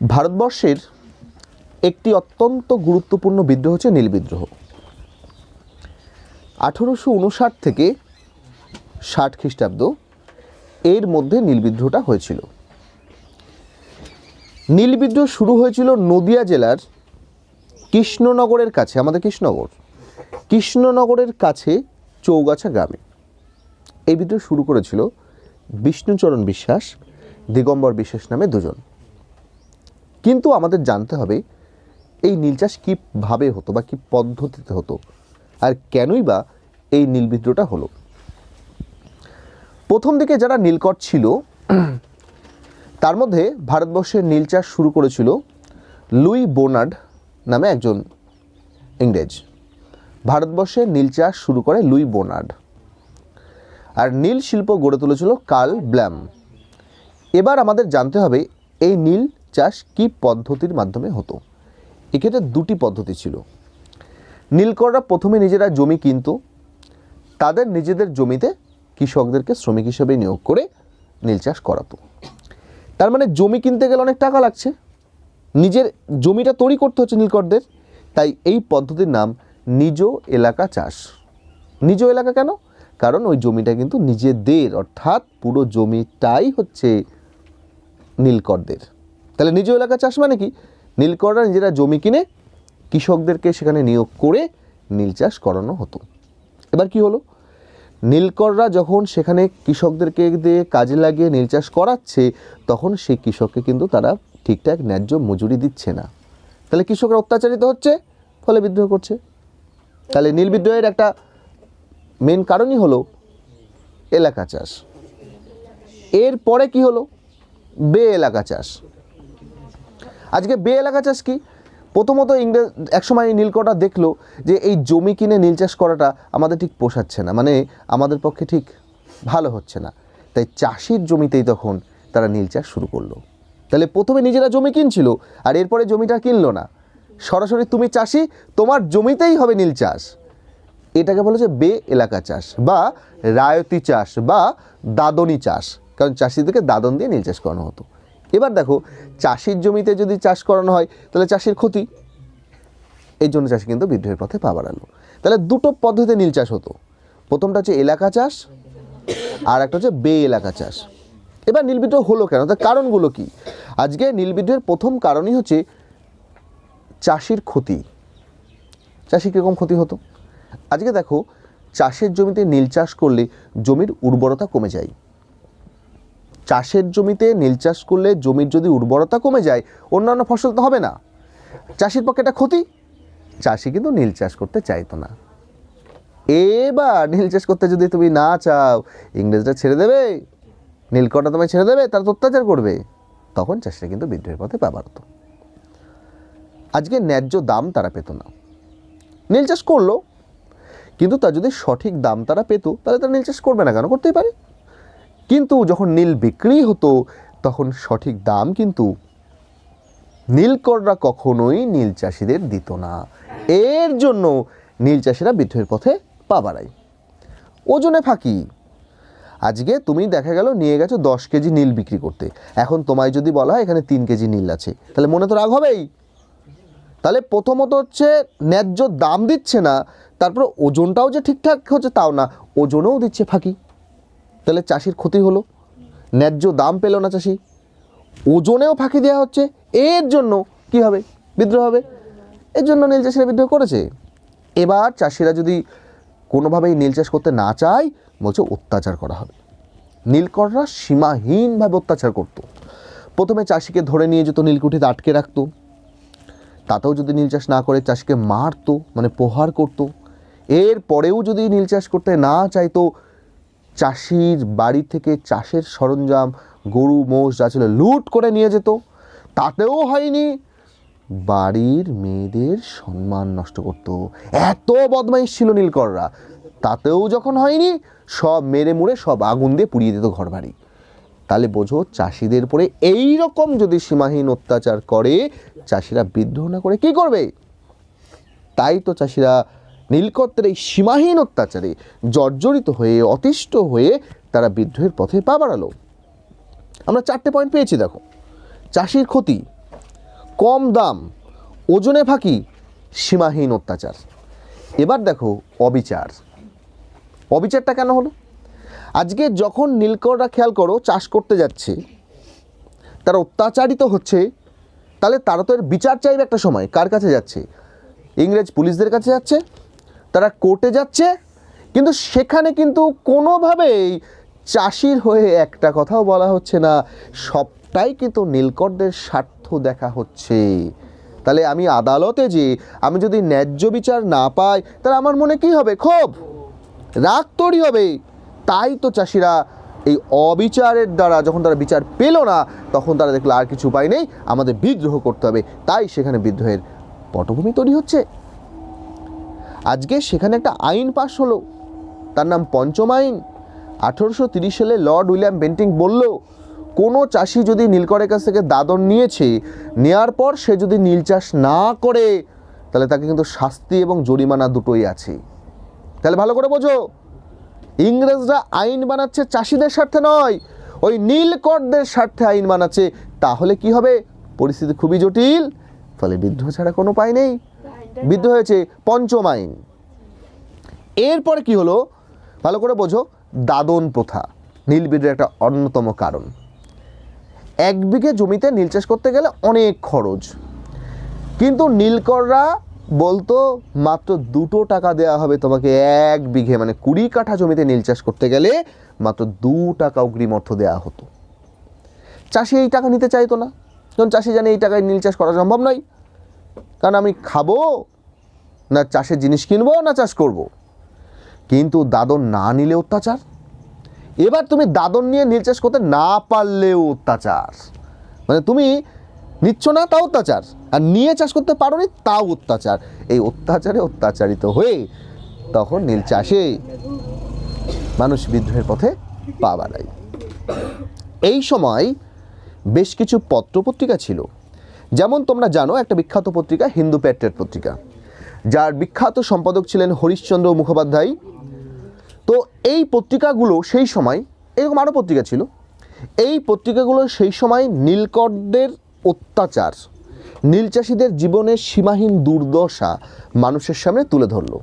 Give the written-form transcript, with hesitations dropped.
ভারতবর্ষের একটি অত্যন্ত গুরুত্বপূর্ণ বিদ্রোহ হচ্ছে নীল বিদ্রোহ। 1859 থেকে 60 খ্রিস্টাব্দ এর মধ্যে নীল বিদ্রোহটা হয়েছিল। নীল বিদ্রোহ শুরু হয়েছিল নদিয়া জেলার কৃষ্ণনগরের কাছে, আমাদের কৃষ্ণনগরের কাছে চৌগাছা গ্রামে। এই বিদ্রোহ শুরু করেছিল বিষ্ণুচরণ বিশ্বাস, দিগম্বর বিশ্বাস নামে দুজন। কিন্তু আমাদের জানতে হবে এই নীল চাষ কীভাবে হতো বা কী পদ্ধতিতে হতো, আর কেনই বা এই নীল বিদ্রোহটা হলো। প্রথম দিকে যারা নীলকর ছিল তার মধ্যে ভারতবর্ষের নীল চাষ শুরু করেছিল লুই বোনার্ড নামে একজন ইংরেজ। ভারতবর্ষের নীল চাষ শুরু করে লুই বোনার্ড, আর নীল শিল্প গড়ে তুলেছিল কার্ল ব্ল্যাম। এবার আমাদের জানতে হবে এই নীল চাষ কী পদ্ধতির মাধ্যমে হতো। এক্ষেত্রে দুটি পদ্ধতি ছিল। নীলকররা প্রথমে নিজেরা জমি কিনত, তাদের নিজেদের জমিতে কৃষকদেরকে শ্রমিক হিসেবে নিয়োগ করে নীল চাষ করাতো। তার মানে জমি কিনতে গেলে অনেক টাকা লাগছে, নিজের জমিটা তৈরি করতে হচ্ছে নীলকরদের, তাই এই পদ্ধতির নাম নিজ এলাকা চাষ। নিজ এলাকা কেন? কারণ ওই জমিটা কিন্তু নিজেদের, অর্থাৎ পুরো জমিটাই হচ্ছে নীলকরদের। তাহলে নিজ এলাকা চাষ মানে কি? নীলকররা নিজেরা জমি কিনে কৃষকদেরকে সেখানে নিয়োগ করে নীল চাষ করানো হতো। এবার কি হলো, নীলকররা যখন সেখানে কৃষকদেরকে দিয়ে কাজে লাগিয়ে নীল চাষ করাচ্ছে, তখন সেই কৃষককে কিন্তু তারা ঠিকঠাক ন্যায্য মজুরি দিচ্ছে না। তাহলে কৃষকরা অত্যাচারিত হচ্ছে, ফলে বিদ্রোহ করছে। তাহলে নীল বিদ্রোহের একটা মেন কারণই হলো এলাকা চাষ। এরপরে কি হলো? বে এলাকা চাষ। আজকে বে এলাকা চাষ কি? প্রথমত ইংরেজ একসময় নীলকররা দেখলো যে এই জমি কিনে নীল চাষ করাটা আমাদের ঠিক পোষাচ্ছে না, মানে আমাদের পক্ষে ঠিক ভালো হচ্ছে না, তাই চাষির জমিতেই তখন তারা নীল চাষ শুরু করলো। তাহলে প্রথমে নিজেরা জমি কিনছিল, আর এরপরে জমিটা কিনলো না, সরাসরি তুমি চাষি, তোমার জমিতেই হবে নীল চাষ। এটাকে বলা হচ্ছে বে এলাকা চাষ বা রায়তি চাষ বা দাদনী চাষ, কারণ চাষিদেরকে দাদন দিয়ে নীল চাষ করানো হতো। এবার দেখো, চাষির জমিতে যদি চাষ করানো হয় তাহলে চাষির ক্ষতি, এই জন্য চাষি কিন্তু বিদ্রোহের পথে পা বাড়ালো। তাহলে দুটো পদ্ধতিতে নীল চাষ হতো, প্রথমটা হচ্ছে এলাকা চাষ আর একটা হচ্ছে বে এলাকা চাষ। এবার নীল বিদ্রোহ হলো কেন, তার কারণগুলো কি? আজকে নীল বিদ্রোহের প্রথম কারণই হচ্ছে চাষির ক্ষতি। চাষি কীরকম ক্ষতি হতো? আজকে দেখো, চাষের জমিতে নীল চাষ করলে জমির উর্বরতা কমে যায়। চাষের জমিতে নীল চাষ করলে জমির যদি উর্বরতা কমে যায়, অন্যান্য ফসল তো হবে না, চাষির পক্ষে এটা ক্ষতি। চাষি কিন্তু নীল চাষ করতে চাইতো না। এবার নীল চাষ করতে যদি তুমি না চাও, ইংরেজরা ছেড়ে দেবে, নীলকররা তোমায় ছেড়ে দেবে, তারা অত্যাচার করবে, তখন চাষিরা কিন্তু বিদ্রোহের পথে পা বাড়াতো। আজকে ন্যায্য দাম তারা পেত না। নীল চাষ করলো, কিন্তু তার যদি সঠিক দাম তারা পেত, তাহলে তারা নীল চাষ করবে না কেন? করতেই পারে। কিন্তু যখন নীল বিক্রি হতো, তখন সঠিক দাম কিন্তু নীলকররা কখনোই নীল চাষিদের দিত না। এর জন্য নীল চাষিরা বিদ্রোহের পথে পা বাড়ায়। ওজনে ফাঁকি। আজকে তুমি দেখা গেল নিয়ে গেছো 10 কেজি নীল বিক্রি করতে, এখন তোমায় যদি বলা হয় এখানে 3 কেজি নীল আছে, তাহলে মনে তো রাগ হবেই। তাহলে প্রথমত হচ্ছে ন্যায্য দাম দিচ্ছে না, তারপরে ওজনটাও যে ঠিকঠাক হচ্ছে তাও না, ওজনেও দিচ্ছে ফাঁকি। তাহলে চাষির ক্ষতি হলো, ন্যায্য দাম পেল না চাষি, ওজনেও ফাঁকি দেওয়া হচ্ছে। এর জন্য কি হবে? বিদ্রোহ হবে। এর জন্য নীল চাষিরা বিদ্রোহ করেছে। এবার চাষিরা যদি কোনোভাবেই নীল চাষ করতে না চায়, বলছে অত্যাচার করা হবে। নীলকররা সীমাহীনভাবে অত্যাচার করত। প্রথমে চাষিকে ধরে নিয়ে যেত, নীলকুঠিতে আটকে রাখতো, তাতেও যদি নীল চাষ না করে চাষিকে মারতো, মানে প্রহার করতো। এর পরেও যদি নীল চাষ করতে না চাইতো, চাষির বাড়ি থেকে চাষের সরঞ্জাম, গরু মোষ যা ছিল লুট করে নিয়ে যেত। তাতেও হয়নি, বাড়ির মেয়েদের সম্মান নষ্ট করত। এত বদমাইশ ছিল নীলকররা। তাতেও যখন হয়নি, সব মেরে মুড়ে সব আগুন দিয়ে পুড়িয়ে দিত ঘর বাড়ি। তাহলে বোঝো, চাষিদের উপরে এই রকম যদি সীমাহীন অত্যাচার করে, চাষিরা বিদ্রোহ না করে কি করবে? তাই তো চাষিরা নীলকরদের এই সীমাহীন অত্যাচারে জর্জরিত হয়ে, অতিষ্ঠ হয়ে তারা বিদ্রোহের পথে পা বাড়ালো। আমরা 4টে পয়েন্ট পেয়েছি। দেখো, চাষির ক্ষতি, কম দাম, ওজনে ফাঁকি, সীমাহীন অত্যাচার। এবার দেখো অবিচার। অবিচারটা কেন হলো? আজকে যখন নীলকররা খেয়াল করো চাষ করতে যাচ্ছে, তারা অত্যাচারিত হচ্ছে, তাহলে তারা তো এর বিচার চাইবে একটা সময়। কার কাছে যাচ্ছে? ইংরেজ পুলিশদের কাছে যাচ্ছে, তারা কোর্টে যাচ্ছে, কিন্তু সেখানে কিন্তু কোনোভাবেই চাষির হয়ে একটা কথাও বলা হচ্ছে না, সবটাই কিন্তু নীলকরদের স্বার্থ দেখা হচ্ছে। তাহলে আমি আদালতে যে আমি যদি ন্যায্য বিচার না পাই, তাহলে আমার মনে কি হবে? ক্ষোভ, রাগ তৈরি হবে। তাই তো চাষিরা এই অবিচারের দ্বারা যখন তারা বিচার পেল না, তখন তারা দেখলো আর কিছু উপায় নেই, আমাদের বিদ্রোহ করতে হবে। তাই সেখানে বিদ্রোহের পটভূমি তৈরি হচ্ছে। আজকে সেখানে একটা আইন পাশ হলো, তার নাম পঞ্চম আইন। 1830 সালে লর্ড উইলিয়াম বেন্টিং বলল, কোনো চাষি যদি নীলকরের কাছ থেকে দাদন নিয়েছে, নেওয়ার পর সে যদি নীল চাষ না করে, তাহলে তাকে কিন্তু শাস্তি এবং জরিমানা দুটোই আছে। তাহলে ভালো করে বোঝো, ইংরেজরা আইন বানাচ্ছে চাষিদের স্বার্থে নয়, ওই নীলকরদের স্বার্থে আইন বানাচ্ছে। তাহলে কি হবে? পরিস্থিতি খুবই জটিল। ফলে বিদ্রোহ ছাড়া কোনো উপায় নেই। বিদ্রোহ হয়েছে পঞ্চম আইন। এরপরে কি হলো ভালো করে বোঝো, দাদন প্রথা নীল বিদ্রোহের একটা অন্যতম কারণ। 1 বিঘে জমিতে নীল চাষ করতে গেলে অনেক খরচ, কিন্তু নীলকররা বলতো মাত্র 2 টাকা দেওয়া হবে তোমাকে 1 বিঘে, মানে 20 কাঠা জমিতে নীল চাষ করতে গেলে মাত্র 2 টাকা অগ্রিম অর্থ দেওয়া হতো। চাষি এই টাকা নিতে চাইতো না, কারণ চাষি জানে এই টাকায় নীল চাষ করা সম্ভব নয়, কারণ আমি খাবো না, চাষের জিনিস কিনবো না চাষ করব। কিন্তু দাদন না নিলে অত্যাচার। এবার তুমি দাদন নিয়ে নীল চাষ করতে না পারলেও অত্যাচার, মানে তুমি নিচ্ছ না তাও অত্যাচার, আর নিয়ে চাষ করতে পারো নি তাও অত্যাচার। এই অত্যাচারে অত্যাচারিত হয়ে তখন নীল চাষে মানুষ বিদ্রোহের পথে পা বাড়ায়। এই সময় বেশ কিছু পত্রপত্রিকা ছিল, যেমন তোমরা জানো একটা বিখ্যাত পত্রিকা হিন্দু প্যাট্রিয়ট পত্রিকা, যার বিখ্যাত সম্পাদক ছিলেন হরিশ্চন্দ্র মুখোপাধ্যায়। তো এই পত্রিকাগুলো সেই সময়, এরকম আরও পত্রিকা ছিল, এই পত্রিকাগুলো সেই সময় নীলকরদের অত্যাচার, নীল চাষিদের জীবনের সীমাহীন দুর্দশা মানুষের সামনে তুলে ধরলো।